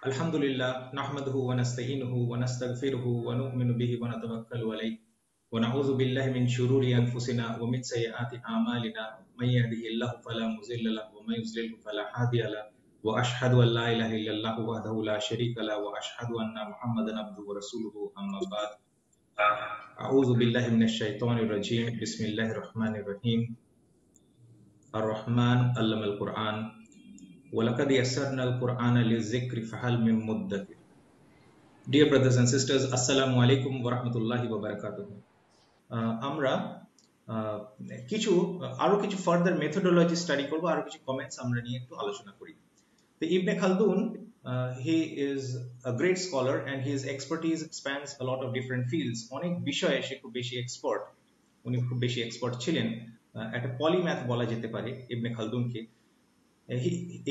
Alhamdulillah, nahmaduhu wa nasta'inuhu wa nastaghfiruhu wa nu'minu bihi wa natawakkalu alayhi wa na'udzu billahi min shururi anfusina wa min sayyiati a'malina may yahdihillahu fala mudilla lahu wa may yudlil fala hadiya lahu wa ashhadu an la ilaha illallah wahdahu la sharika lahu wa ashhadu anna Muhammadan abduhu wa rasuluhu amma ba'd. A'udzu billahi minash shaitanir rajim. Bismillahir rahmanir rahim. Ar-Rahman 'allamal Qur'an. وَلَقَدْ يَسَّرْنَا الْقُرْآنَ لِلذِّكْرِ فَهَلْ مِن مُدَّكِرٍ. Dear brothers and sisters, Assalamu alaikum wa rahmatullahi wa barakatuh. আমরা আরো কিছু further methodology study করব, আরো কিছু comments আমরা নিয়ে একটু আলোচনা করি। তো ইবনে Khaldun, he is a great scholar and his expertise spans a lot of different fields. অনেক বিষয়ে সে খুব বেশি এক্সপার্ট, উনি খুব বেশি এক্সপার্ট ছিলেন। একটা পলিম্যাথ বলা যেতে পারে ইবনে খালদুনকে।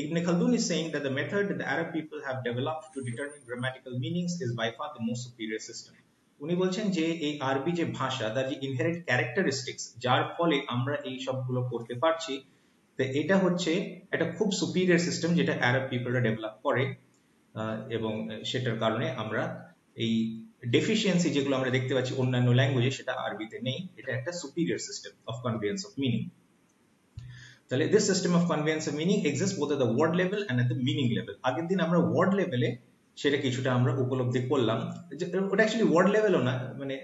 Ibn Khaldun is saying that the method that the Arab people have developed to determine grammatical meanings is by far the most superior system. উনি বলছেন যে এই আরবি যে ভাষা, তার যে ইনহেরেন্ট ক্যারেক্টারিস্টিক্স, যার ফলে আমরা এই সবগুলো করতে পারছি, তো এটা হচ্ছে একটা খুব সুপিরিয়র সিস্টেম যেটা আরব পিপলরা ডেভেলপ করে, এবং সেটার কারণে আমরা এই ডেফিসিয়েন্সি যেগুলো আমরা দেখতে পাচ্ছি অন্যান্য ল্যাঙ্গুয়েজে, সেটা আরবিতে নেই। এটা একটা superior system of conveyance of meaning. তাহলে this system of conveyance of meaning exists both at the word level and at the meaning level. আগের দিন আমরা ওয়ার্ড লেভেলে সেটা কিছুটা আমরা উপলব্ধি করলাম, ওটা অ্যাকচুয়ালি ওয়ার্ড লেভেলও না, মানে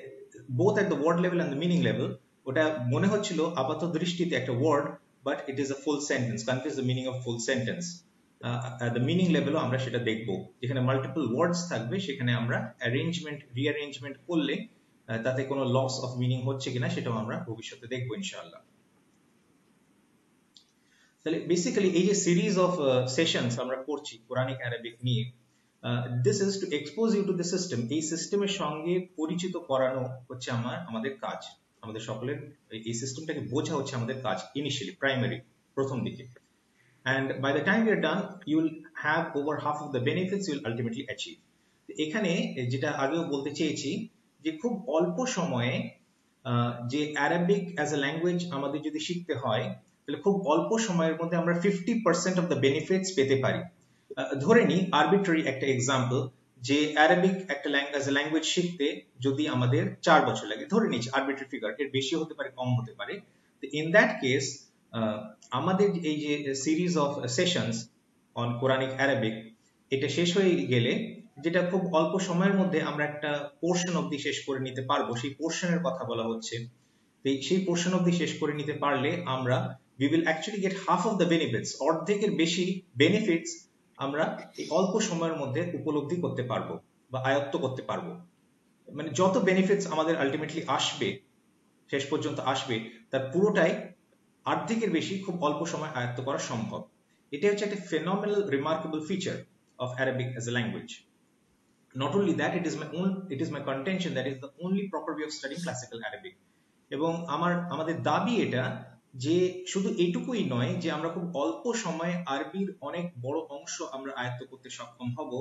both at the word level and the meaning level, ওটা মনে হচ্ছিল আপাত দৃষ্টিতে একটা word, but it is a full sentence, conveys the meaning of full sentence. At the meaning levelও আমরা সেটা দেখব, যেখানে মাল্টিপল ওয়ার্ডস থাকবে, সেখানে আমরা অ্যারেঞ্জমেন্ট রিঅ্যারেঞ্জমেন্ট করলে তাতে কোনো লস অফ মিনিং হচ্ছে কিনা সেটাও আমরা ভবিষ্যতে দেখবো ইনশাআল্লাহ। তাহলে বেসিক্যালি এই যে সিরিজ অফ সেশনস আমরা করছি কোরআনিক অ্যারাবিক নিয়ে, this is to expose you to the system. এই সিস্টেমের সঙ্গে পরিচিত করানো হচ্ছে আমাদের কাজ, আমাদের সকলের এই সিস্টেমটাকে বোঝা হচ্ছে আমাদের কাজ ইনিশিয়ালি, প্রাইমারি, প্রথম দিকে। And by the time you are done, you will have over half of the benefits you will ultimately achieve. এখানে যেটা আগেও বলতে চেয়েছি, যে খুব অল্প সময়ে যে অ্যারাবিক অ্যাজ এ ল্যাঙ্গুয়েজ আমাদের যদি শিখতে হয়, তাহলে খুব অল্প সময়ের মধ্যে আমরা 50% অফ দ্য বেনিফিটস পেতে পারি। ধরে নিই আরবিট্রারি একটা এক্সাম্পল, যে অ্যারাবিক একটা ল্যাঙ্গুয়েজ শিখতে যদি আমাদের 4 বছর লাগে, ধরে নিচ্ছি আরবিট্রারি ফিগার, এর বেশি হতে পারে, কম হতে পারে। তো ইন দ্যাট কেস আমাদের এই যে series of sessions on Quranic Arabic, এটা শেষ হয়ে গেলে, যেটা খুব অল্প সময়ের মধ্যে আমরা একটা পোর্শন অবধি শেষ করে নিতে পারবো, সেই পোর্শনের কথা বলা হচ্ছে। সেই পোর্শন অবধি শেষ করে নিতে পারলে আমরা we will actually get half of the benefits, অর্ধেকের বেশি বেনিফিটস আমরা এই অল্প সময়ের মধ্যে উপলব্ধি করতে পারবো বা আয়ত্ত করতে পারবো। মানে যত বেনিফিটস আমাদের আলটিমেটলি আসবে, শেষ পর্যন্ত আসবে, তার পুরোটাই অর্ধেকের বেশি খুব অল্প সময় আয়ত্ত করা সম্ভব। এটা হচ্ছে একটা phenomenal remarkable feature of Arabic as a language. Not only that, it is my contention that it is the only proper way of studying classical Arabic. এবং আমাদের দাবি এটা যে শুধু এইটুকুই নয় যে আমরা খুব অল্প সময়ে আরবির অনেক বড় অংশ আমরা আয়ত্ত করতে সক্ষম হব,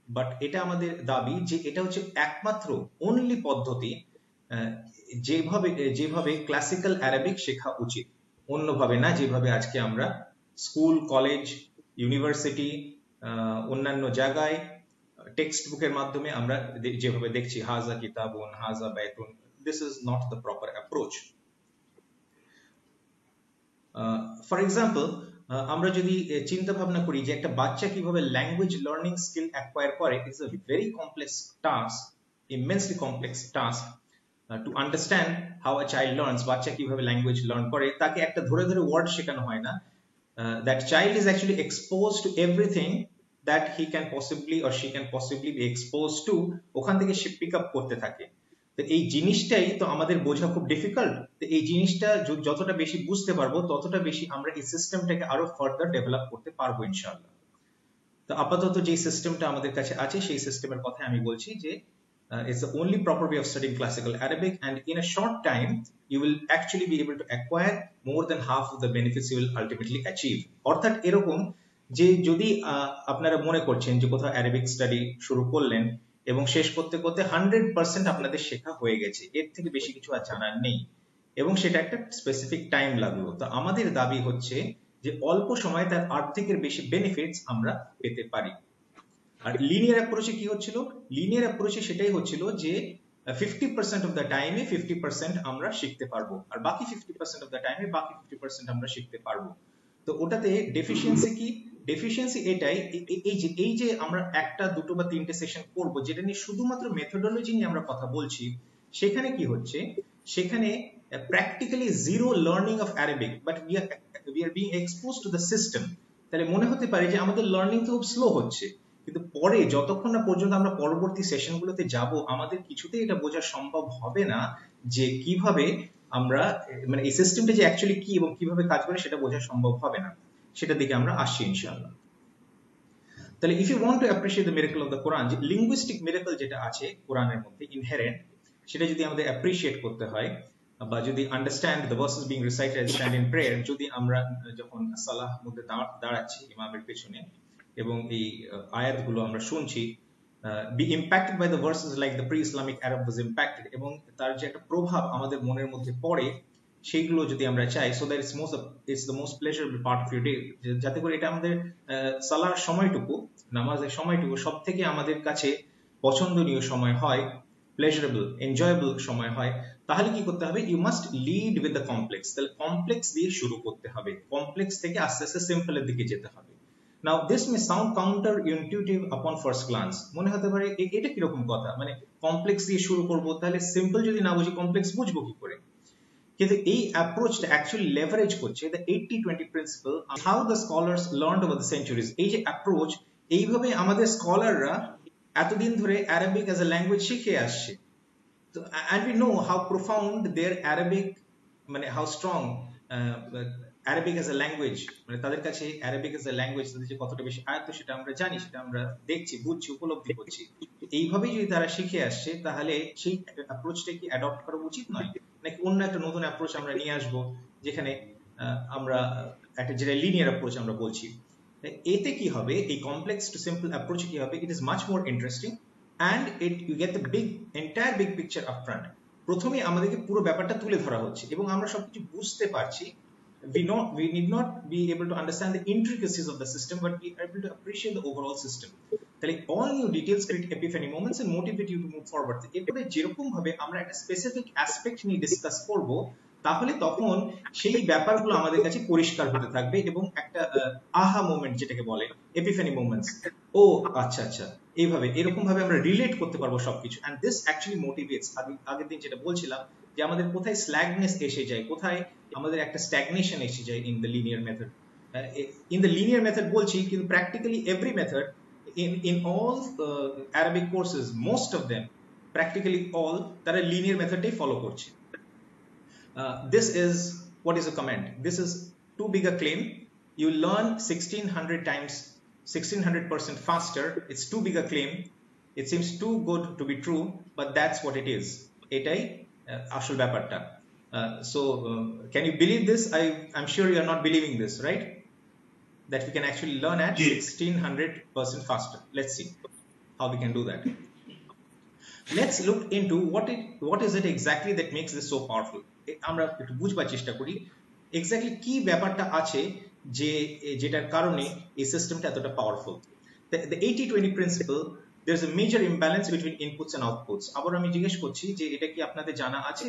বাট এটা আমাদের দাবি যে এটা হচ্ছে একমাত্র অনলি পদ্ধতি যেভাবে ক্লাসিক্যাল অ্যারাবিক শেখা উচিত, অন্যভাবে না, যেভাবে আজকে আমরা স্কুল, কলেজ, ইউনিভার্সিটি, অন্যান্য জায়গায় টেক্সট বুকের মাধ্যমে আমরা যেভাবে দেখছি হাজা কিতাবুন, হাজা Baitun. This is not the proper approach. For example, আমরা যদি চিন্তা ভাবনা করি যে একটা বাচ্চা কিভাবে ল্যাঙ্গুয়েজ লার্নিং স্কিল অ্যাকোয়ার করে, it's a very complex task, immensely complex task to understand how a child learns. বাচ্চা কিভাবে ল্যাঙ্গুয়েজ লার্ন করে, তাকে একটা ধরে ধরে ওয়ার্ড শেখানো হয় না। That child is actually expose to everything that he can possibly or she can possibly B expose to, ওখান থেকে সে পিক আপ করতে থাকে। তো এই জিনিসটাই তো আমাদের বোঝা খুব ডিফিকাল্ট। তো এই জিনিসটা যতটা বেশি বুঝতে পারবো, ততটা বেশি আমরা এই সিস্টেমটাকে আরো ফার্দার ডেভেলপ করতে পারবো ইনশাআল্লাহ। তো আপাতত যে সিস্টেমটা আমাদের কাছে আছে, সেই সিস্টেমের কথা আমি বলছি যে it's the only proper way of studying classical Arabic, and in a short time you will actually be able to acquire more than half of the benefits you will ultimately achieve. অর্থাৎ এরকম যে যদি আপনারা মনে করছেন যে কোথাও Arabic study শুরু করলেন এবং শেষ করতে করতে 100% আপনাদের শেখা হয়ে গেছে, এর থেকে বেশি কিছু আর জানার নেই, এবং সেটা একটা স্পেসিফিক টাইম লাগলো। তো আমাদের দাবি হচ্ছে যে অল্প সময়ে তার অর্ধেকের বেশি বেনিফিটস আমরা পেতে পারি। আর লিনিয়ার অ্যাপ্রোচে কি হচ্ছিল, লিনিয়ার অ্যাপ্রোচে সেটাই হচ্ছিল যে 50% অফ দ্য টাইমে 50% আমরা শিখতে পারবো, আর বাকি 50% অফ দ্য টাইমে বাকি 50% আমরা শিখতে পারবো। তো ওটাতে ডেফিসিয়েন্সি কি, ডেফিসিয়েন্সি এটাই এই যে আমরা একটা দুটো বা তিনটে সেশন করব যেটা নিয়ে শুধুমাত্র মেথোডোলজি নিয়ে আমরা কথা বলছি, সেখানে কি হচ্ছে, সেখানে practically zero learning of Arabic, but we are being expose to the system. তাহলে মনে হতে পারে যে আমাদের লার্নিং তো খুব স্লো হচ্ছে, কিন্তু পরে যতক্ষণ না পর্যন্ত আমরা পরবর্তী সেশনগুলোতে যাব আমাদের কিছুতেই এটা বোঝা সম্ভব হবে না যে কিভাবে আমরা মানে এই সিস্টেমটা যে অ্যাকচুয়ালি কি এবং কিভাবে কাজ করে সেটা বোঝা সম্ভব হবে না। সেটার দিকে আমরা আসছি ইনশাআল্লাহ। তাহলে if you want to appreciate the miracle of the Quran, যে লিঙ্গুইস্টিক মিরাকল যেটা আছে কোরআনের মধ্যে ইনহেরেন্ট, সেটা যদি আমাদের অ্যাপ্রিশিয়েট করতে হয় বা যদি understand the versus being recited stand in prayer, যদি আমরা যখন সালাহ মধ্যে দাঁড়াচ্ছি ইমামের পেছনে এবং এই আয়াতগুলো আমরা শুনছি, be impacted by the verses like the pre-Islamic Arab was impacted, এবং তার যে একটা প্রভাব আমাদের মনের মধ্যে পড়ে সেইগুলো যদি আমরা চাই, so that it's the most pleasurable part of your day, যাতে করে এটা আমাদের সালার সময়টুকু, নামাজের সময়টুকু সব থেকে আমাদের কাছে পছন্দনীয় সময় হয়, প্লেজারেবল এনজয়েবল সময় হয়। তাহলে কি করতে হবে, you must lead with the complex. তাহলে কমপ্লেক্স দিয়ে শুরু করতে হবে, কমপ্লেক্স থেকে আস্তে আস্তে সিম্পলের দিকে যেতে হবে। Now this may sound counterintuitive upon first glance, মনে হতে পারে এটা কিরকম কথা, মানে কমপ্লেক্স দিয়ে শুরু করব, তাহলে সিম্পল যদি না বুঝি কমপ্লেক্স বুঝবো কি করে? কিন্তু এই অ্যাপ্রোচটা অ্যাকচুয়ালি লেভারেজ করছে the 80-20 principal, how the scholars learned over the centuries. এই যে অ্যাপ্রোচ, এইভাবে আমাদের স্কলাররা এতদিন ধরে অ্যারাবিক অ্যাজ এ ল্যাঙ্গুয়েজ শিখে আসছে। তো and we know how profound their Arabic, মানে how strong Arabic as a language, মানে তাদের কাছে Arabic as a language তাদের যে কতটা বেশি আয়ত্ত সেটা আমরা জানি, সেটা আমরা দেখছি, বুঝছি, উপলব্ধি করছি। এইভাবেই যদি তারা শিখে আসছে, তাহলে সেই অ্যাপ্রোচটা কি অ্যাডপ্ট করা উচিত নয়, নাকি অন্য একটা নতুন অ্যাপ্রোচ আমরা নিয়ে আসবো যেখানে আমরা একটা যেটা লিনিয়ার অ্যাপ্রোচ আমরা বলছি? এতে কি হবে, এই কমপ্লেক্স টু সিম্পল অ্যাপ্রোচ কি হবে, it is much more interesting and you get the entire big picture up front. প্রথমে আমাদেরকে পুরো ব্যাপারটা তুলে ধরা হচ্ছে এবং আমরা সবকিছু বুঝতে পারছি। We need not be able to understand the intricacies of the system, but we are able to appreciate the overall system. তাহলে all new details create epiphany moments and motivate you to move forward. এরপরে যেরকম ভাবে আমরা একটা specific aspect নিয়ে discuss করব, তাহলে তখন সেই ব্যাপারগুলো আমাদের কাছে পরিষ্কার হতে থাকবে এবং একটা আহা মোমেন্ট যেটাকে বলে, এপিফ্যানি মোমেন্টস, ও আচ্ছা আচ্ছা এইভাবে এরকম ভাবে আমরা রিলেট করতে পারবো সবকিছু। And this actually motivates. আগের দিন যেটা বলছিলাম যে আমাদের কোথায় স্ল্যাগনেস এসে যায়, কোথায় আমাদের একটা স্ট্যাগনেশন এসে যায় in the linear method. In the linear method বলছি, কিন্তু practically every method in all Arabic courses, most of them, practically all, তারা লিনিয়ার মেথডটাই ফলো করছে। This is what is a comment. This is too big a claim. You learn 1600% faster. It's too big a claim. It seems too good to be true, but that's what it is. এটাই আসল ব্যাপারটা। So can you believe this? I'm sure you are not believing this, right? That we can actually learn at 1600% faster. Let's see how we can do that. Let's look into what is it exactly that makes this so powerful. আমরা একটু বুঝবার চেষ্টা করি exactly কি ব্যাপারটা আছে যে যেটার কারণে এই সিস্টেমটা এতটা powerful. The 80-20 principle, there's a major imbalance between inputs and outputs. আবার আমি জিজ্ঞেস করছি যে এটা কি আপনাদের জানা আছে?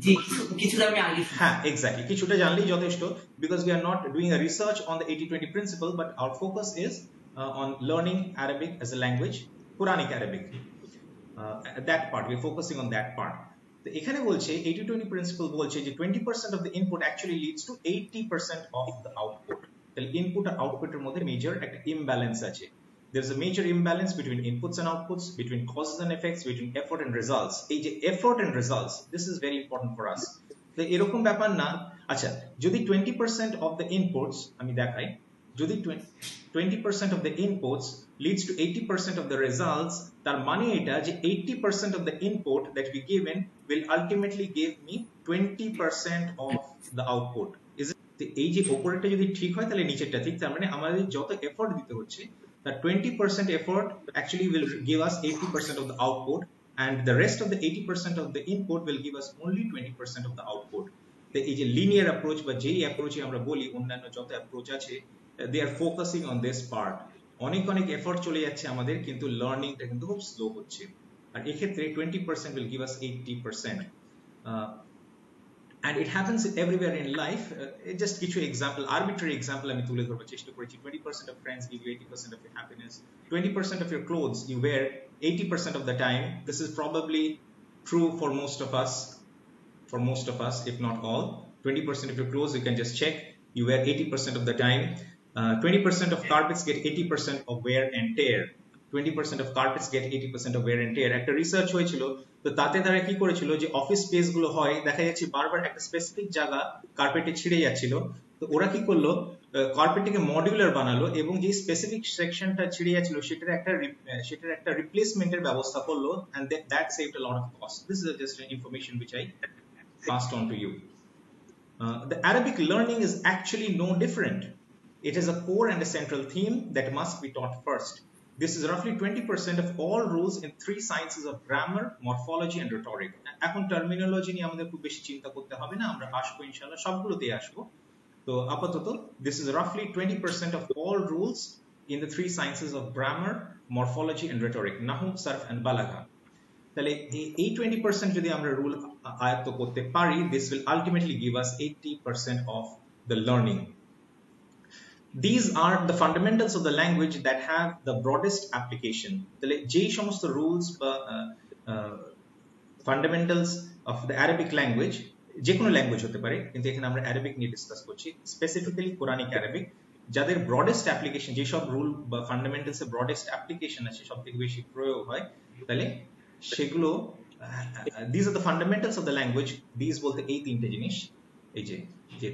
জি, কিছুটা আমি আগে, হ্যাঁ এক্স্যাক্টলি, কিছুটা জানলেই যথেষ্ট, because we are not doing a research on the 80-20 principle, but our focus is on learning Arabic as a language, Quranic Arabic. That part, we're focusing on that part. তো এখানে বলছে 80-20 principle বলছে যে 20% of the input actually leads to 80% of the output. তাহলে input আর আউটপুটের মধ্যে major একটা imbalance আছে। There's a major imbalance between inputs and outputs, between causes and effects, between effort and results. এই যে effort and results, this is very important for us. তো এরকম ব্যাপার না। আচ্ছা, যদি 20% of the inputs আমি দেখাই, যদি 20% of the inputs leads to 80% of the results, তার মানে এটা যে 80% of the input that we given will ultimately give me 20% of the output. এই যে উপরেরটা যদি ঠিক হয় তাহলে নিচেরটা ঠিক, তার মানে আমাদের যত এফোর্ট দিতে হচ্ছে তার 20% effort actually will give us 80% of the output, and the rest of the 80% of the input will give us only 20% of the output. তো এই যে লিনিয়ার অ্যাপ্রোচ বা যেই অ্যাপ্রোচে আমরা বলি অন্যান্য যত অ্যাপ্রোচ আছে, they are focusing on this part. অনেক অনেক এফোর্ট চলে যাচ্ছে আমাদের, কিন্তু লার্নিংটা কিন্তু খুব স্লো হচ্ছে। আর এক্ষেত্রে 20% will give us 80%. And it happens everywhere in life. Just কিছু example, arbitrary example আমি তুলে ধরবার চেষ্টা করেছি। 20% of friends give you 80% of your happiness. 20% of your clothes you wear 80% of the time. This is probably true for most of us, if not all. 20% of your clothes you can just check, you wear 80% of the time. 20% of carpets get 80% of wear and tear. 20% of carpets get 80% of wear and tear. একটা research হয়েছিল, তো তাতে তারা কি করেছিল যে office space গুলো হয় দেখা যাচ্ছে বারবার একটা স্পেসিফিক জায়গা কার্পেটে ছিঁড়ে যাচ্ছিল, তো ওরা কি করলো কার্পেটটিকে মডিউলার বানালো এবং যে স্পেসিফিক সেকশনটা ছিঁড়ে যাচ্ছিল সেটার একটা রিপ্লেসমেন্টের ব্যবস্থা করলো, and that saved a lot of cost. This is just an information which I passed on to you. The Arabic learning is actually no different. It has a core and a central theme that must be taught first. This is roughly 20% of all rules in 3 sciences of grammar, morphology and rhetoric. এখন terminology নিয়ে আমাদের খুব বেশি চিন্তা করতে হবে না, আমরা আসবো ইনশাআল্লাহ, সবগুলোতেই আসবো। তো আপাতত this is roughly 20% of all rules in the 3 sciences of grammar, morphology and rhetoric, nahwu, sarf and balagha. তাহলে এই 20% যদি আমরা রুল আয়ত্ত করতে পারি, this will ultimately give us 80% of the learning. These are the fundamentals of the language that have the broadest application. তাহলে যেই সমস্ত রুলস বা fundamentals of the Arabic language, যে কোনো ল্যাঙ্গুয়েজ হতে পারে, কিন্তু এখানে আমরা অ্যারাবিক নিয়ে ডিসকাস করছি, স্পেসিফিক্যালি কোরআনিক অ্যারাবিক, যাদের ব্রডেস্ট অ্যাপ্লিকেশন, যেসব রুল বা ফান্ডামেন্টালস এর ব্রডেস্ট অ্যাপ্লিকেশন আছে, সবথেকে বেশি প্রয়োগ হয়, তাহলে সেগুলো these are the fundamentals of the language. These বলতে এই তিনটে জিনিস, এই যে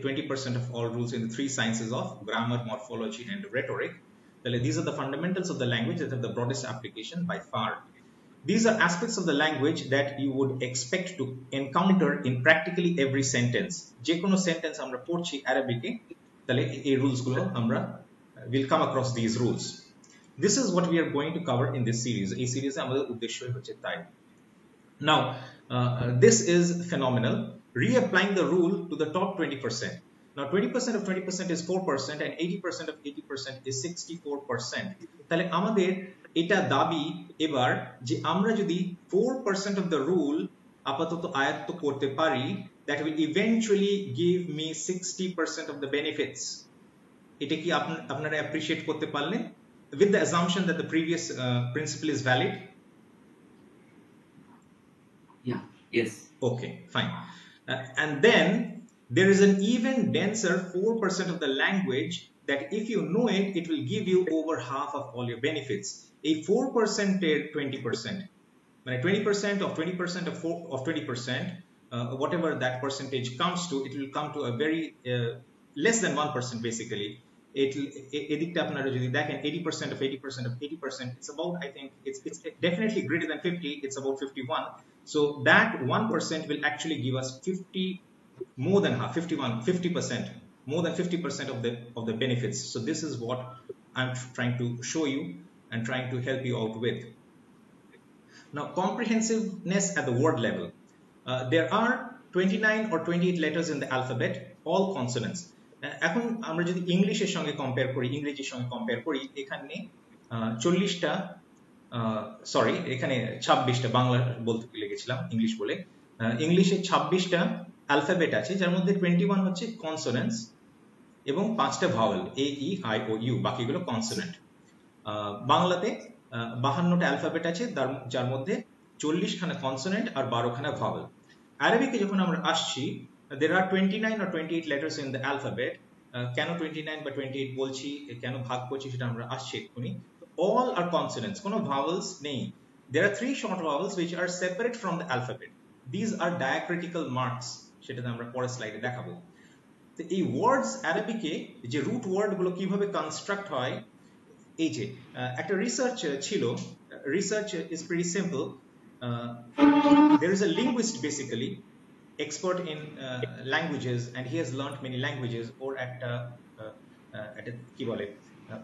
20% of all rules in the 3 sciences of grammar, morphology and rhetoric. These are the fundamentals of the language that have the broadest application by far. These are aspects of the language that you would expect to encounter in practically every sentence. যে কোনো sentence আমরা পড়ছি অ্যারাবিকে, তাহলে এই rules গুলো আমরা will come across these rules. This is what we are going to cover in this series. এই সিরিজে আমাদের উদ্দেশ্যই হচ্ছে তাই। Now, this is phenomenal. Reapplying the rule to the top 20%. Now 20% of 20% is 4% and 80% of 80% is 64%. তাহলে আমাদের এটা দাবি এবার যে আমরা যদি 4% of the rule আপাতত আয়ত্ত করতে পারি, that will eventually give me 60% of the benefits. এটা কি আপনারা অ্যাপ্রিশিয়েট করতে পারলেন? With the assumption that the previous principle is valid? Yeah, yes. Okay, fine. And then there is an even denser 4% of the language that if you know it, it will give you over half of all your benefits. A 4% 20%. When 20% of 20% of 20%, whatever that percentage comes to, it will come to a very less than 1% basically. এদিকটা আপনারা যদি দেখেন 80% of 80% of 80%, it's about, I think it's definitely greater than 50, it's about 51. So that 1% will actually give us more than half, 50%, more than 50% of the benefits. So this is what I'm trying to show you and trying to help you out with. Now, comprehensiveness at the word level. There are 29 or 28 letters in the alphabet, all consonants. এখন আমরা যদি ইংলিশের সঙ্গে compare করি, ইংরেজির সঙ্গে compare করি, এখানে 40টা সরি এখানে 26টা, বাংলা বলতে ভুলে গেছিলাম ইংলিশ বলে, ইংলিশে 26টা অ্যালফাবেট আছে, যার মধ্যে 21 হচ্ছে কনসোনেন্টস এবং 5টা vowel, a e i o u, বাকিগুলো কনসোনেন্ট। বাংলাতে 52টা অ্যালফাবেট আছে, যার মধ্যে 40খানা কনসোনেন্ট আর 12খানা ভাওয়েল। আরবিকে যখন আমরা আসছি, there are 29 or 28 letters in the alphabet. কেন 29 বা 28 বলছি, কেন ভাগ করছি, সেটা আমরা আসছি এক্ষুনি। All are consonants, কোনো vowels নেই। There are 3 short vowels which are separate from the alphabet. These are diacritical marks, সেটাতে আমরা পরের স্লাইডে দেখাবো। তো এই ওয়ার্ডস আরবিকে যে রুট ওয়ার্ড গুলো কিভাবে কনস্ট্রাক্ট হয়, এই যে একটা রিসার্চ ছিল, research is pretty simple. There is a linguist basically, expert in languages, and he has learned many languages, or একটা কি বলে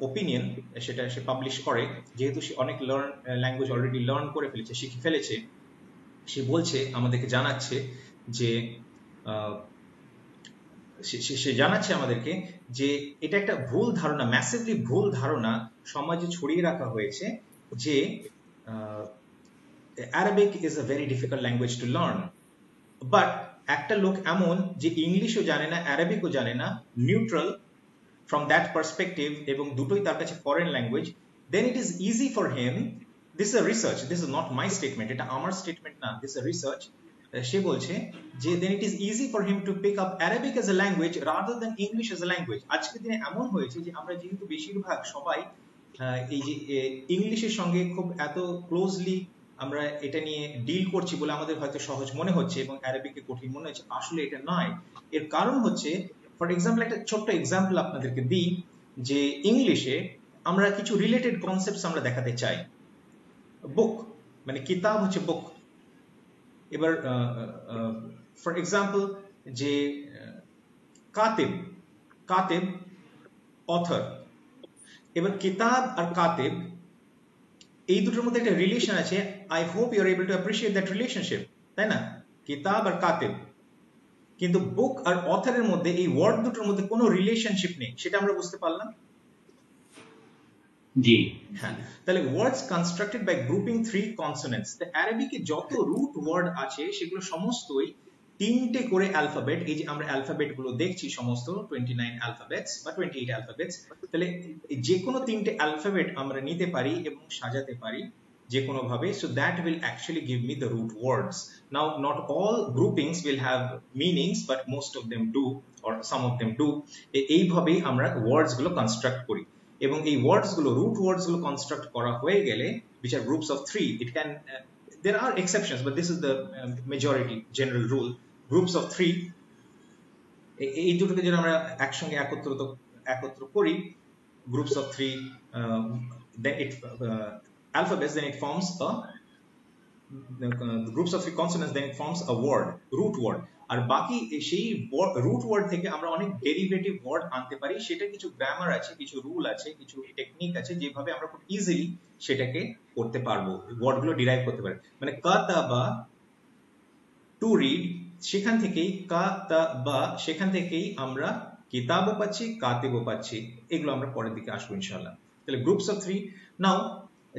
opinion, সেটা সে পাবলিশ করে, যেহেতু সে অনেক ল্যাঙ্গুয়েজ অলরেডি লার্ন করে ফেলেছে, শিখে ফেলেছে, সে বলছে, আমাদেরকে জানাচ্ছে যে সে জানাচ্ছে আমাদেরকে যে এটা একটা ভুল ধারণা, ম্যাসিভলি ভুল ধারণা সমাজে ছড়িয়ে রাখা হয়েছে যে Arabic is a very difficult language to learn. But একটা লোক এমন যে ইংলিশও জানে না, অ্যারাবিকও জানে না, নিউট্রাল from that perspective, এবং দুটোই তার কাছে foreign language, then it is easy for him, this is a research, this is not my statement, এটা আমার স্টেটমেন্ট না, this is a research, সে বলছে যে then it is easy for him to pick up Arabic as a language rather than English as a language। আজকের দিনে এমন হয়েছে যে আমরা যেহেতু বেশিরভাগ সবাই এই যে ইংলিশের সঙ্গে খুব এত ক্লোজলি আমরা এটা নিয়ে ডিল করছি বলে আমাদের হয়তো সহজ মনে হচ্ছে এবং অ্যারাবিককে কঠিন মনে হচ্ছে, আসলে এটা নয়। এর কারণ হচ্ছে, ফর এক্সাম্পল একটা ছোট্ট এক্সাম্পল আপনাদেরকে দিই, যে ইংলিশে আমরা কিছু রিলেটেড কনসেপ্টস আমরা দেখাতে চাই। বুক মানে কিতাব হচ্ছে বুক। এবার ফর এক্সাম্পল যে কাতেব, কাতেব অথর। এবার কিতাব আর কাতেব এই দুটোর মধ্যে একটা রিলেশন আছে। I hope you are able to appreciate that relationship, তাই না? কিতাব আর কাতেব। কিন্তু বুক আর অথরের মধ্যে এই ওয়ার্ড দুটোর মধ্যে কোনো রিলেশনশিপ নেই, সেটা আমরা বুঝতে পারলাম। জি হ্যাঁ, তাহলে words constructed by grouping three consonants. অ্যারাবিকে যত রুট ওয়ার্ড আছে সেগুলো সমস্তই তিনটে করে অ্যালফাবেট। এই যে আমরা অ্যালফাবেট গুলো দেখছি সমস্ত 29 অ্যালফাবেটস বা 28 অ্যালফাবেটস, তাহলে যে কোনো তিনটে অ্যালফাবেট আমরা নিতে পারি এবং সাজাতে পারি যে কোনো ভাবে, so that will actually give me the root words. Now not all groupings will have meanings, but most of them do, or some of them do. এইভাবেই আমরা ওয়ার্ডস গুলো কনস্ট্রাক্ট করি, এবং এই ওয়ার্ডস গুলো, রুট ওয়ার্ডস গুলো কনস্ট্রাক্ট করা হয়ে গেলে, which are groups of 3, it can there are exceptions but this is the majority general rule, groups of 3, এই দুটোকে যদি আমরা একসঙ্গে একত্র করি, groups of 3, then it alphabets, then it forms a groups of 3 consonants, then it forms a word, root word। আর বাকি সেই root word থেকে আমরা অনেক ডেরিভেটিভ ওয়ার্ড আনতে পারি। সেটা কিছু গ্রামার আছে, কিছু রুল আছে, কিছু টেকনিক আছে, যেভাবে আমরা খুব ইজিলি সেটাকে করতে পারবো, ওয়ার্ডগুলো ডিরাইভ করতে পারি। মানে কাতাবা টু রিড, সেখান থেকেই কাতাবা, সেখান থেকেই আমরা কিতাবও পাচ্ছি, কাতেবও পাচ্ছি। এগুলো আমরা পরের দিকে আসবো ইনশাআল্লাহ। তাহলে গ্রুপস অফ 3। নাও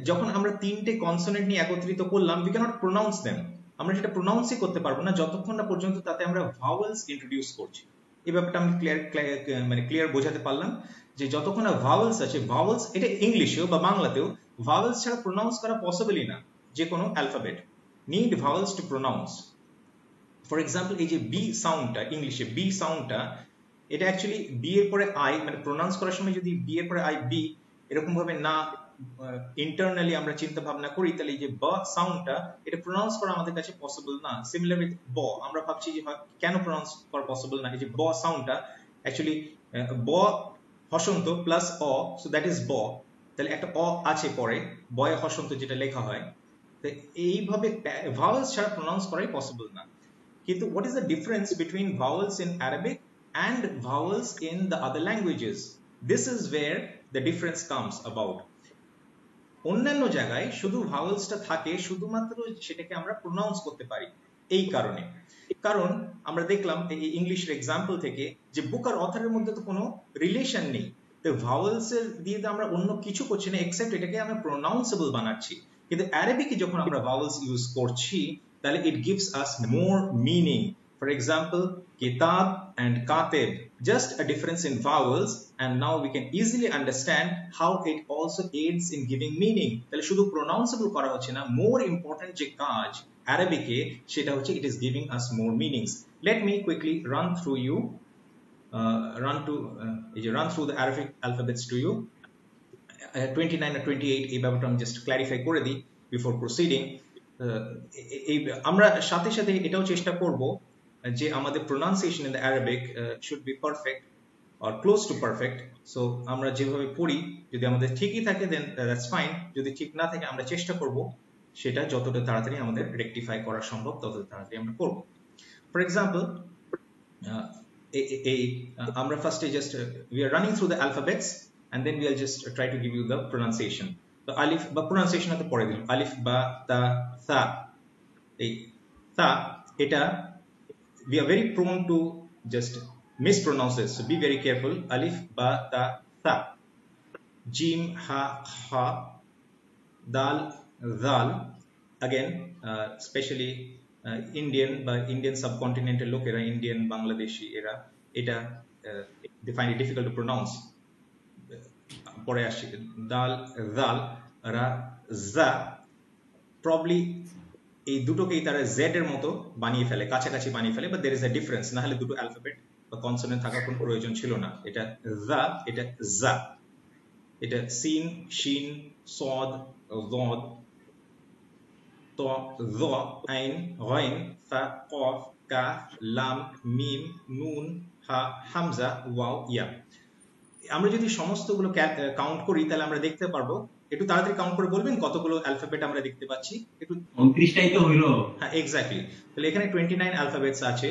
যখন আমরা তিনটে কনসোনেন্ট নিয়ে একত্রিত করলাম, we cannot pronounce them, আমরা সেটা প্রোনাউন্সই করতে পারবো না যতক্ষণ না পর্যন্ত তাতে আমরা ভাওয়েলস ইন্ট্রোডিউস করছি। এই ব্যাপারটা আমি ক্লিয়ার বোঝাতে পারলাম যে যতক্ষণ না ভাওয়েলস আছে, ভাওয়েলস এটা ইংলিশেও বা বাংলাতেও ভাওয়েলস ছাড়া প্রোনাউন্স করা পসিবলই না। যে কোনো alphabet need vowels to pronounce. For example এই যে বি সাউন্ডটা, ইংলিশে বি সাউন্ডটা, এটা অ্যাকচুয়ালি বি এর পরে আই, মানে প্রোনাউন্স করার সময় যদি বি এর পরে আই বি এরকম ভাবে না ইন্টারনালি আমরা চিন্তা ভাবনা করি, তাহলে এই যে ব সাউন্ডটা, এটা প্রোনাউন্স করা আমাদের কাছে পসিবল না। সিমিলার উইথ ব, আমরা ভাবছি যে কেন প্রোনাউন্স করা পসিবল না। এই যে ব সাউন্ডটা অ্যাকচুয়ালি ব হসন্ত প্লাস অ, সো দ্যাট ইজ ব। তাহলে একটা অ আছে পরে, বয়ে হসন্ত যেটা লেখা হয়, তো এইভাবে ভাওয়েলস ছাড়া প্রোনাউন্স করাই পসিবল না। কিন্তু what is the difference between vowels in Arabic and vowels in the other languages? This is where the difference comes about. অন্যান্য জায়গায় শুধু ভাওয়েলসটা থাকে, শুধুমাত্র সেটাকে আমরা প্রোনাউন্স করতে পারি। এই কারণে, কারণ আমরা দেখলাম এই ইংলিশের এক্সাম্পল থেকে যে বুক আর অথরের মধ্যে তো কোনো রিলেশন নেই, তো ভাওয়েলস এর দিয়ে তো আমরা অন্য কিছু করছি না এক্সেপ্ট এটাকে আমরা প্রোনাউন্সেবল বানাচ্ছি। কিন্তু অ্যারাবিকে যখন আমরা ভাওয়েলস ইউজ করছি, তাহলে it gives us more meaning. For example, kitab and katib, just a difference in vowels, and now we can easily understand how it also aids in giving meaning. তাহলে শুধু pronounceable করা হচ্ছে না, more important যে কাজ অ্যারাবিকে, সেটা হচ্ছে it is giving us more meanings. Let me quickly run through the Arabic alphabets to you. 29 আর 28 এই ব্যাপারটা আমি জাস্ট ক্ল্যারিফাই করে দিই বিফোর প্রসিডিং। আমরা সাথে সাথে এটাও চেষ্টা করব যে আমাদের pronunciation in the Arabic should be perfect or close two perfect. So আমরা যেভাবে পড়ি যদি আমাদের ঠিকই থাকে দেন দ্যাটস ফাইন, যদি ঠিক না থাকে আমরা চেষ্টা করব সেটা যতটা তাড়াতাড়ি আমাদের রেকটিফাই করা সম্ভব ততটা তাড়াতাড়ি আমরা করব। ফর এক্সাম্পল আমরা ফার্স্টে just we are running through the alphabets and then we'll just try to give you the pronunciation. So alif বা pronunciation তো পরে দিলাম, alif ba ta tha, এই তা এটা we are very prone to just mispronounce this, so be very careful. Alif, ba, ta, tha. Jim, ha, ha. Dal, dal. Again, especially Indian subcontinental লোকেরা, Indian, Bangladeshi এরা এটা they find it difficult to pronounce. পরে আসি, দাল, দাল, রা, জা, probably এই দুটোকেই তারা জেড এর মতো বানিয়ে ফেলে, কাছাকাছি বানিয়ে ফেলে, but there is a difference, না হলে দুটো অ্যালফাবেট বা কনসোনেন্ট থাকার কোনো প্রয়োজন ছিল না। এটা জা, এটা জা, এটা সিন, শিন, সদ, যদ, ত, য, আইন, গাইন, ফা, কফ, কাফ, লাম, মিম, নুন, হা, হামজা, ওয়াও, ইয়া। আমরা যদি সমস্তগুলো কাউন্ট করি তাহলে আমরা দেখতে পারবো, একটু তাড়াতাড়ি কাউন্ট করে বলবেন কতগুলো অ্যালফাবেট আমরা দেখতে পাচ্ছি? একটু 29টাই তো হলো। হ্যাঁ, এক্স্যাক্টলি। তাহলে এখানে 29 অ্যালফাবেটস আছে।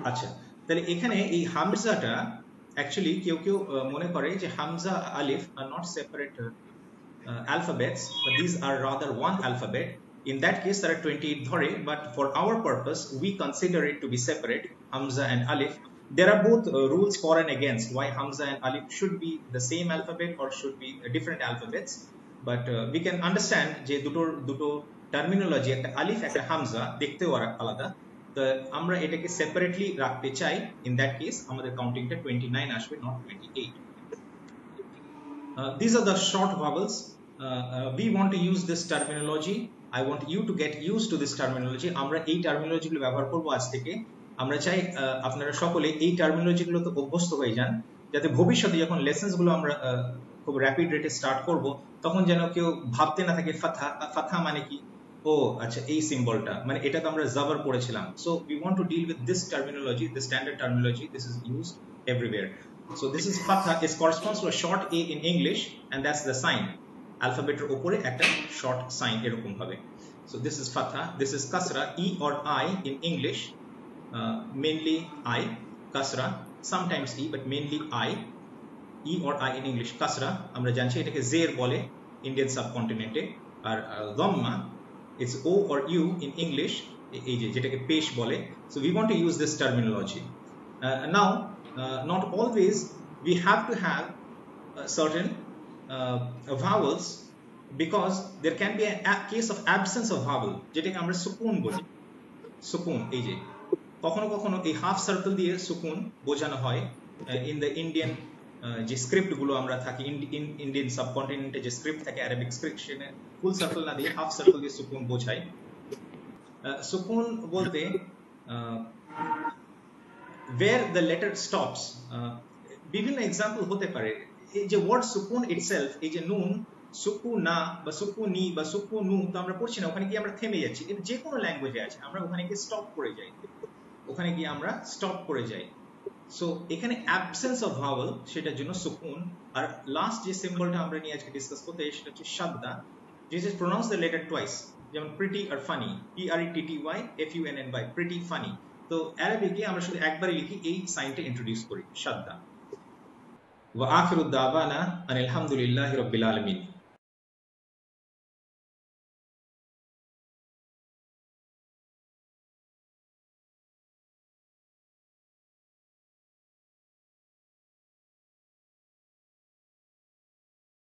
আচ্ছা, তাহলে এখানে এই হামজাটা অ্যাকচুয়ালি কেউ কেউ মনে করে যে হামজা, আলিফ are not separate alphabets, but these are rather one alphabet. In that case, there are 28 dhore, but for our purpose, we consider it to be separate, Hamza and Alif. There are both rules for and against why Hamza and Alif should be the same alphabet or should be different alphabets. But we can understand যে দুটো terminology, একটা Alif, একটা Hamza, দেখতেও আলাদা। তো আমরা এটাকে separately রাখতে চাই। In that case, আমাদের countingটা 29 আসবে, not 28. These are the short vowels. We want to use this terminology. I want you to get used to this terminology. আমরা এই টার্মিনোলজি গুলো ব্যবহার করব আজ থেকে। আমরা চাই আপনারা সকলে এই টার্মিনোলজি গুলোতে অভ্যস্ত হয়ে যান, যাতে ভবিষ্যতে যখন লেসন্স গুলো আমরা খুব র্যাপিড রেটে স্টার্ট করব তখন যেন কেউ ভাবতে না থাকে ফাথা, ফাথা মানে কি, ও আচ্ছা এই সিম্বলটা, মানে এটা তো আমরা জাবার পড়েছিলাম। So we want to deal with this terminology, the standard terminology. This is used everywhere. So this is fatha, is corresponds to a short a in English, and that's the sign. Alphabeter opore একটা short sign এরকম ভাবে। So this is fatha. This is kasra, e or I in English, mainly I, kasra, sometimes e, but mainly I, e or I in English, kasra. আমরা জানছি এটাকে জের বলে Indian সাবকন্টিনেন্টে, আর দম্মা, it's o or u in English, এই যেটাকে পেশ বলে। So we want to use this terminology. Now, not always we have to have certain vowels, because there can be a case of absence of vowel, যেটাকে আমরা সুকুন বলি। সুকুন, এই যে কখনো কখনো এই হাফ সার্কেল দিয়ে সুকুন বোঝানো হয় ইন দ্য ইন্ডিয়ান যে স্ক্রিপ্ট গুলো আমরা থাকি, ইন্ডিয়ান সাবকন্টিনেন্টে যে স্ক্রিপ্ট থাকে, অ্যারাবিক স্ক্রিপ্ট, ফুল সার্কেল না দিয়ে হাফ সার্কেল দিয়ে সুকুন বোঝায়। সুকুন বলতে where the letter stops, বিভিন্ন এক্সাম্পল হতে পারে। এই যে ওয়ার্ড সুকুন ইটসেলফ, এই যে নুন, সুকুনা বা সুকুনি বা সুকুনু, তো আমরা পড়ছি না, ওখানে গিয়ে আমরা থেমে যাচ্ছি। কিন্তু যে কোনো ল্যাঙ্গুয়েজে আছে আমরা ওখানে গিয়ে স্টপ করে যাই, ওখানে গিয়ে আমরা স্টপ করে যাই। সো এখানে অ্যাবসেন্স অফ ভাওয়েল, সেটার জন্য সুকুন। আর লাস্ট যে সিম্বলটা আমরা নিয়ে আজকে ডিসকাস করতে, সেটা হচ্ছে শাদ্দা, which is pronounce the letter twice, যেমন pretty আর funny, PRETTY, FUNNY, pretty funny। তো অ্যারাবিকে আমরা শুধু একবারই লিখি, এই সাইনটা ইন্ট্রোডিউস করি, শাদ্দা। ওয়া আখিরু দাওয়ানা আনিল হামদুলিল্লাহি রাব্বিল আলামিন।